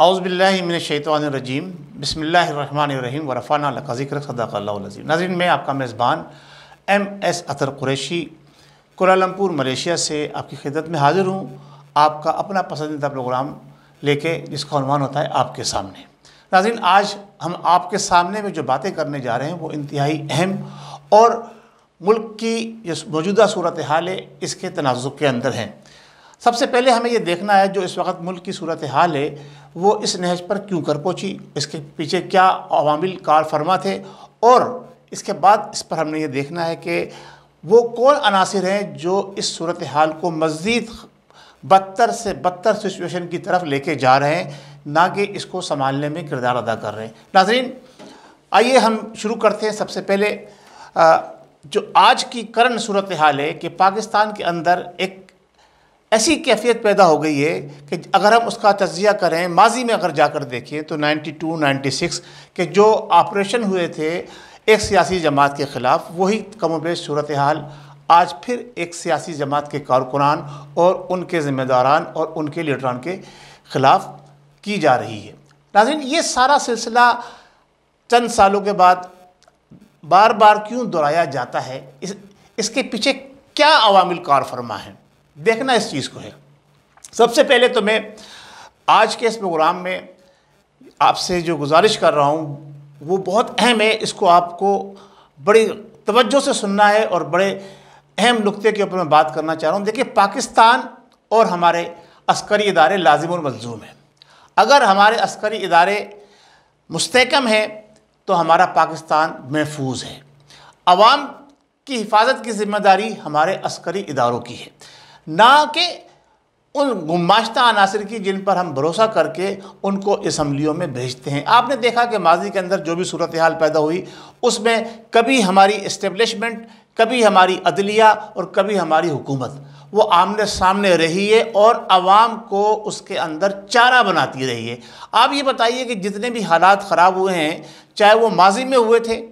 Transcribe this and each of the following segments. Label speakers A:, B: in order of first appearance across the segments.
A: औज़ुबिल्लाहि मिनश्शैतानिर्रजीम बिस्मिल्लाहिर्रहमानिर्रहीम व रफ़अना लका ज़िक्रक सदक़ल्लाहुल अज़ीम। नाज़रीन, मैं आपका मेज़बान MS अतर कुरैशी कुआलालंपुर मलेशिया से आपकी खिदमत में हाज़िर हूँ। आपका अपना पसंदीदा प्रोग्राम लेके, जिसका उन्वान होता है आपके सामने। नाज़रीन, आज हम आपके सामने में जो बातें करने जा रहे हैं वो इंतहाई अहम और मुल्क की जो मौजूदा सूरत हाल है इसके तनाज़ुक के अंदर हैं। सबसे पहले हमें ये देखना है जो इस वक्त मुल्क की सूरत हाल है वो इस नहज पर क्यों कर पहुँची, इसके पीछे क्या अवामिल कार फरमा थे, और इसके बाद इस पर हमने ये देखना है कि वो कौन अनासिर हैं जो इस सूरत हाल को मज़ीद बदतर से बदतर सिचुएशन की तरफ लेके जा रहे हैं, ना कि इसको संभालने में किरदार अदा कर रहे हैं। नाज़रीन, आइए हम शुरू करते हैं। सबसे पहले जो आज की करंट सूरत हाल है कि पाकिस्तान के अंदर एक ऐसी कैफियत पैदा हो गई है कि अगर हम उसका तज्ज़िया करें, माजी में अगर जाकर देखें तो 92, 96 के जो ऑपरेशन हुए थे एक सियासी जमात के ख़िलाफ़, वही कमोबेश सूरत हाल आज फिर एक सियासी जमात के कारकुनान और उनके ज़िम्मेदारान और उनके लीडरान के ख़िलाफ़ की जा रही है। नाज़रीन, ये सारा सिलसिला चंद सालों के बाद बार बार क्यों दोहराया जाता है, इसके पीछे क्या अवामिल कार फरमा है, देखना इस चीज़ को है। सबसे पहले तो मैं आज के इस प्रोग्राम में आपसे जो गुजारिश कर रहा हूँ वो बहुत अहम है, इसको आपको बड़ी तवज्जो से सुनना है और बड़े अहम नुक्ते के ऊपर मैं बात करना चाह रहा हूँ। देखिए, पाकिस्तान और हमारे अस्करी इदारे लाजिम और मलजूम हैं। अगर हमारे अस्करी इदारे मुस्तहकम हैं तो हमारा पाकिस्तान महफूज है। अवाम की हिफाजत की ज़िम्मेदारी हमारे अस्करी इदारों की है, ना कि उन गुमाश्ता अनासिर की जिन पर हम भरोसा करके उनको असम्बलियों में भेजते हैं। आपने देखा कि माजी के अंदर जो भी सूरत हाल पैदा हुई उसमें कभी हमारी इस्टेब्लिशमेंट, कभी हमारी अदलिया और कभी हमारी हुकूमत वो आमने सामने रही है और आवाम को उसके अंदर चारा बनाती रही है। आप ये बताइए कि जितने भी हालात ख़राब हुए हैं, चाहे वो माजी में हुए थे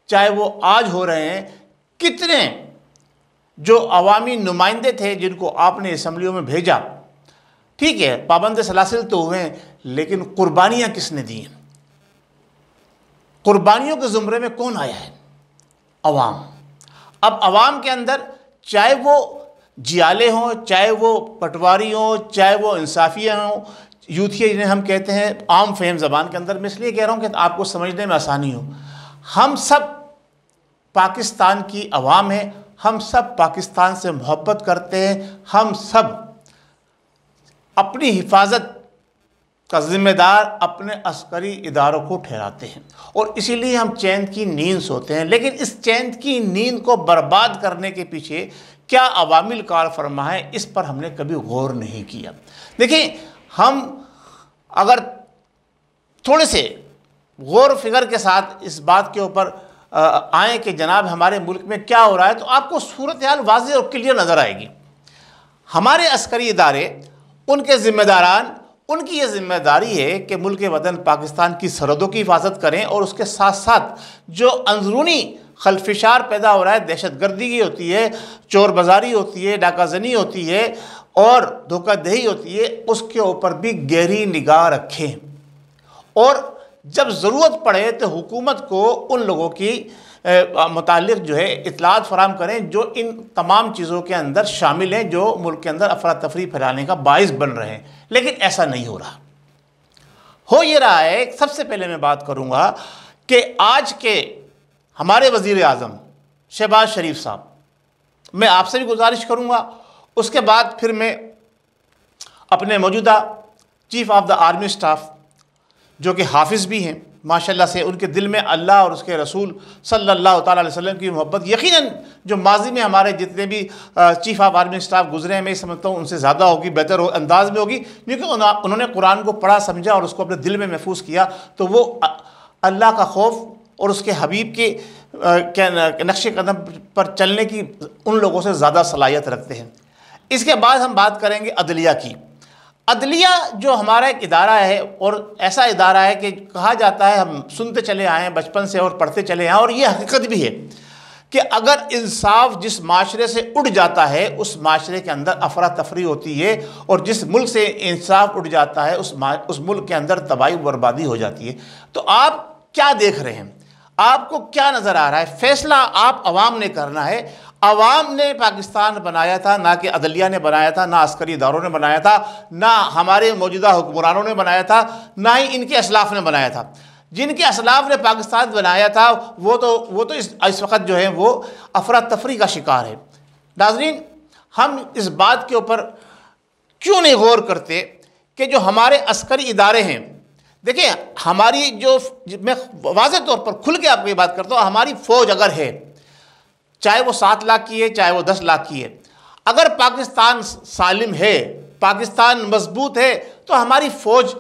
A: चाहे वो आज हो रहे हैं, कितने जो अवामी नुमाइंदे थे जिनको आपने असम्बलियों में भेजा, ठीक है, पाबंद सलासिल तो हुए हैं, लेकिन कुर्बानियाँ किसने दी हैं? कुर्बानियों के ज़ुमरे में कौन आया है? अवाम। अब अवाम के अंदर चाहे वो जियाले हों, चाहे वो पटवारी हों, चाहे वो इंसाफिया हों, यूथिया जिन्हें हम कहते हैं आम फहम ज़बान के अंदर, मैं इसलिए कह रहा हूँ कि आपको समझने में आसानी हो, हम सब पाकिस्तान की अवाम है, हम सब पाकिस्तान से मोहब्बत करते हैं, हम सब अपनी हिफाजत का ज़िम्मेदार अपने अस्करी इदारों को ठहराते हैं और इसीलिए हम चैन की नींद सोते हैं। लेकिन इस चैन की नींद को बर्बाद करने के पीछे क्या अवामिल कार फरमा है, इस पर हमने कभी गौर नहीं किया। देखिए, हम अगर थोड़े से गौर फिक्र के साथ इस बात के ऊपर आए कि जनाब हमारे मुल्क में क्या हो रहा है, तो आपको सूरत हाल वाज़ेह और क्लियर नज़र आएगी। हमारे अस्करी इदारे, उनके ज़िम्मेदारान, उनकी ये ज़िम्मेदारी है कि मुल्क वतन पाकिस्तान की सरहदों की हिफाजत करें और उसके साथ साथ जो अंदरूनी खलफिशार पैदा हो रहा है, दहशतगर्दी की होती है, चोर बाजारी होती है, डाकाजनी होती है और धोखाधही होती है, उसके ऊपर भी गहरी निगाह रखें और जब ज़रूरत पड़े तो हुकूमत को उन लोगों की मुतालिक जो है इत्तलात फराम करें जो इन तमाम चीज़ों के अंदर शामिल हैं, जो मुल्क के अंदर अफरा तफरी फैलाने का बाइस बन रहे हैं। लेकिन ऐसा नहीं हो रहा। हो ये रहा है, सबसे पहले मैं बात करूँगा कि आज के हमारे वज़ीर आज़म शहबाज शरीफ साहब, मैं आपसे भी गुजारिश करूँगा, उसके बाद फिर मैं अपने मौजूदा chief of the army staff जो कि हाफिज़ भी हैं माशाल्लाह से, उनके दिल में अल्लाह और उसके रसूल सल्लल्लाहु ताला अलैहि वसल्लम की मोहब्बत यकीनन जो माजी में हमारे जितने भी चीफ़ ऑफ आर्मी स्टाफ गुजरे हैं, मैं समझता हूँ उनसे ज़्यादा होगी, बेहतर अंदाज में होगी, क्योंकि उन्होंने कुरान को पढ़ा, समझा और उसको अपने दिल में महफूज किया। तो वो अल्लाह का खौफ और उसके हबीब के नक्शे कदम पर चलने की उन लोगों से ज़्यादा सलाहियत रखते हैं। इसके बाद हम बात करेंगे अदलिया की। अदलिया जो हमारा एक इदारा है और ऐसा इदारा है कि कहा जाता है, हम सुनते चले आए हैं बचपन से और पढ़ते चले आए हैं और ये हकीकत भी है कि अगर इंसाफ जिस माशरे से उठ जाता है उस माशरे के अंदर अफरा तफरी होती है, और जिस मुल्क से इंसाफ उठ जाता है उस मुल्क के अंदर तबाही बर्बादी हो जाती है। तो आप क्या देख रहे हैं, आपको क्या नज़र आ रहा है? फैसला आप अवाम ने करना है। अवाम ने पाकिस्तान बनाया था, ना कि अदलिया ने बनाया था, ना अस्करी इदारों ने बनाया था, ना हमारे मौजूदा हुक्मरानों ने बनाया था, ना ही इनके असलाफ ने बनाया था। जिनके असलाफ ने पाकिस्तान बनाया था वो तो इस वक्त जो है वो अफरा तफरी का शिकार है। नाज़रीन, हम इस बात के ऊपर क्यों नहीं गौर करते कि जो हमारे अस्करी इदारे हैं, देखिए हमारी जो, मैं वाज़ेह तौर पर खुल के आपको ये बात करता हूँ, हमारी फ़ौज अगर है, चाहे वो 7 लाख की है, चाहे वो 10 लाख की है, अगर पाकिस्तान सालिम है, पाकिस्तान मजबूत है, तो हमारी फ़ौज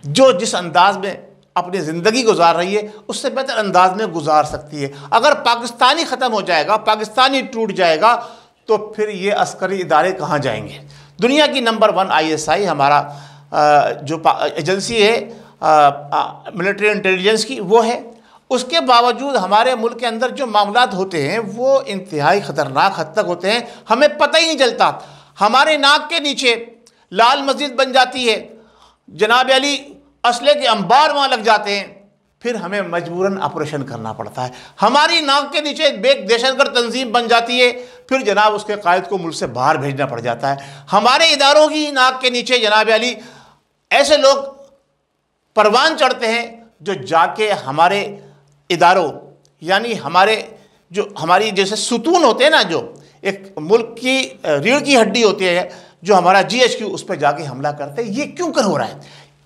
A: जो जिस अंदाज में अपनी ज़िंदगी गुजार रही है उससे बेहतर अंदाज में गुजार सकती है। अगर पाकिस्तानी ख़त्म हो जाएगा, पाकिस्तानी टूट जाएगा, तो फिर ये अस्करी इदारे कहाँ जाएंगे? दुनिया की नंबर 1 ISI हमारा जो एजेंसी है मिलिट्री इंटेलिजेंस की, वो है। उसके बावजूद हमारे मुल्क के अंदर जो मामलात होते हैं वो इंतहाई ख़तरनाक हद तक होते हैं, हमें पता ही नहीं चलता। हमारे नाक के नीचे लाल मस्जिद बन जाती है, जनाब अली असले के अंबार वहाँ लग जाते हैं, फिर हमें मजबूरन ऑपरेशन करना पड़ता है। हमारी नाक के नीचे एक दहशतगर्द तंजीम बन जाती है, फिर जनाब उसके कायद को मुल्क से बाहर भेजना पड़ जाता है। हमारे इदारों की नाक के नीचे जनाब अली ऐसे लोग परवान चढ़ते हैं जो जाके हमारे इदारों, यानी हमारी जैसे सुतून होते हैं ना, जो एक मुल्क की रीढ़ की हड्डी होती है, जो हमारा GHQ, उस पर जाके हमला करते हैं। ये क्यों कर हो रहा है?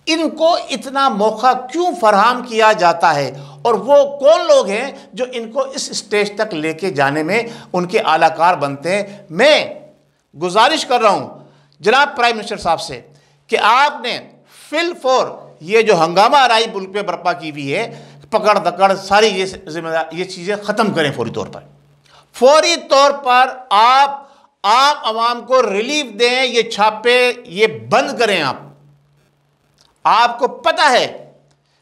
A: इनको इतना मौका क्यों फराहम किया जाता है? और वो कौन लोग हैं जो इनको इस स्टेज तक लेके जाने में उनके आलाकार बनते हैं? मैं गुजारिश कर रहा हूँ जनाब प्राइम मिनिस्टर साहब से कि आपने फिल फॉर ये जो हंगामा आराई मुल्क पे बर्पा की हुई है, पकड़ दकड़ सारी ये जिम्मेदार ये चीज़ें ख़त्म करें फौरी तौर पर आप आम आवाम को रिलीफ दें, ये छापे ये बंद करें। आपको पता है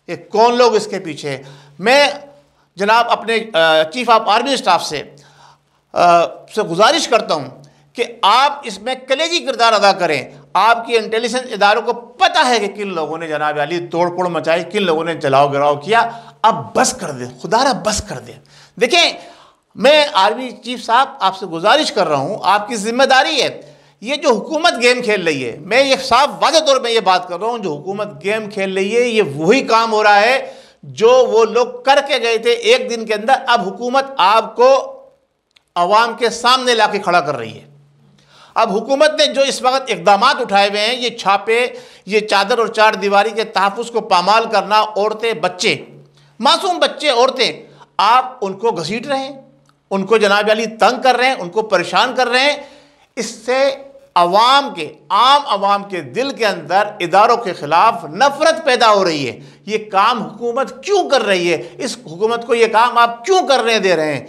A: कि कौन लोग इसके पीछे हैं। मैं जनाब अपने चीफ ऑफ आर्मी स्टाफ से गुजारिश करता हूं कि आप इसमें कलेजी किरदार अदा करें। आपकी इंटेलिजेंस इदारों को पता है कि किन लोगों ने जनाब अली तोड़ फोड़ मचाई, किन लोगों ने जलाओ गिराव किया। अब बस कर दें, खुदारा बस कर दें। देखें, मैं आर्मी चीफ साहब आपसे गुजारिश कर रहा हूं, आपकी जिम्मेदारी है। ये जो हुकूमत गेम खेल रही है, मैं ये साफ वाज़ेह तौर पे ये बात कर रहा हूं, जो हुकूमत गेम खेल रही है, ये वही काम हो रहा है जो वो लोग करके गए थे एक दिन के अंदर। अब हुकूमत आपको अवाम के सामने ला के खड़ा कर रही है। अब हुकूमत ने जो इस वक्त इकदाम उठाए हुए हैं, ये छापे, ये चादर और चार दीवारी के तहफ़्फ़ुज़ को पामाल करना, औरतें बच्चे, मासूम बच्चे औरतें, आप उनको घसीट रहे हैं, उनको जनाब अली तंग कर रहे हैं, उनको परेशान कर रहे हैं। इससे आम आवाम के दिल के अंदर इदारों के ख़िलाफ़ नफ़रत पैदा हो रही है। ये काम हुकूमत क्यों कर रही है? इस हुकूमत को ये काम आप क्यों करने दे रहे हैं?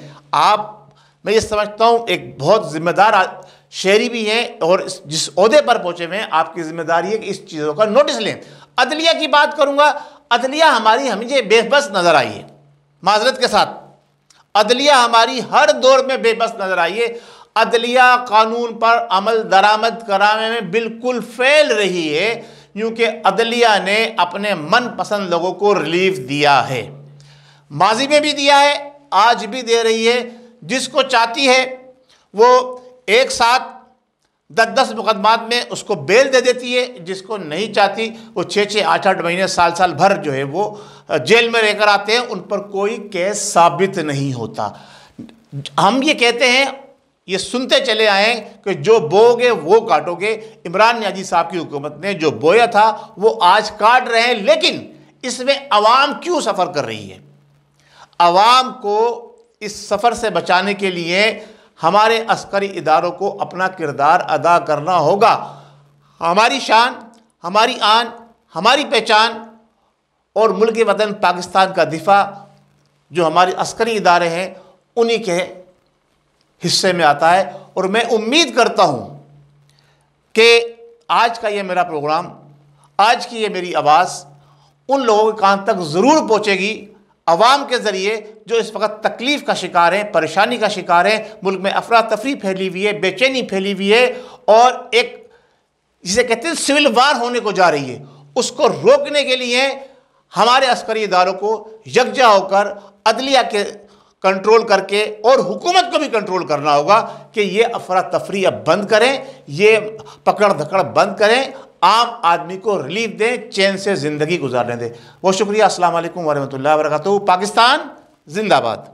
A: मैं ये समझता हूँ एक बहुत ज़िम्मेदार शहरी भी हैं और जिस ओहदे पर पहुँचे हुए हैं, आपकी ज़िम्मेदारी है कि इस चीज़ों का नोटिस लें। अदलिया की बात करूँगा, अदलिया हमें बेबस नज़र आई है। माज़रत के साथ, अदलिया हमारी हर दौर में बेबस नज़र आई है। अदलिया कानून पर अमल दरामद कराने में बिल्कुल फेल रही है, क्योंकि अदलिया ने अपने मनपसंद लोगों को रिलीफ दिया है। माजी में भी दिया है, आज भी दे रही है। जिसको चाहती है वो एक साथ 10-10 मुकदमात में उसको बेल दे देती है, जिसको नहीं चाहती वो 6-6, 8-8 महीने, साल भर जो है वो जेल में रहकर आते हैं, उन पर कोई केस साबित नहीं होता। हम ये कहते हैं, ये सुनते चले आए कि जो बोओगे वो काटोगे। इमरान नियाज़ी साहब की हुकूमत ने जो बोया था वो आज काट रहे हैं, लेकिन इसमें अवाम क्यों सफ़र कर रही है? अवाम को इस सफ़र से बचाने के लिए हमारे अस्करी इदारों को अपना किरदार अदा करना होगा। हमारी शान, हमारी आन, हमारी पहचान और मुल्क वतन पाकिस्तान का दिफा जो हमारे अस्करी इदारे हैं, उन्हीं के हिस्से में आता है। और मैं उम्मीद करता हूँ कि आज का ये मेरा प्रोग्राम, आज की ये मेरी आवाज़ उन लोगों के कान तक ज़रूर पहुँचेगी। अवाम के ज़रिए जो इस वक्त तकलीफ़ का शिकार है, परेशानी का शिकार है, मुल्क में अफरा तफरी फैली हुई है, बेचैनी फैली हुई है और एक जिसे कहते हैं सिविल वार होने को जा रही है, उसको रोकने के लिए हमारे अस्करी इदारों को यकजा होकर अदलिया के कंट्रोल करके और हुकूमत को भी कंट्रोल करना होगा कि ये अफरा तफरी अब बंद करें, ये पकड़ धकड़ बंद करें, आम आदमी को रिलीफ दें, चैन से ज़िंदगी गुजारने दें। बहुत शुक्रिया। अस्सलाम वालेकुम वरहमतुल्लाहि वबरकातुहू। पाकिस्तान जिंदाबाद।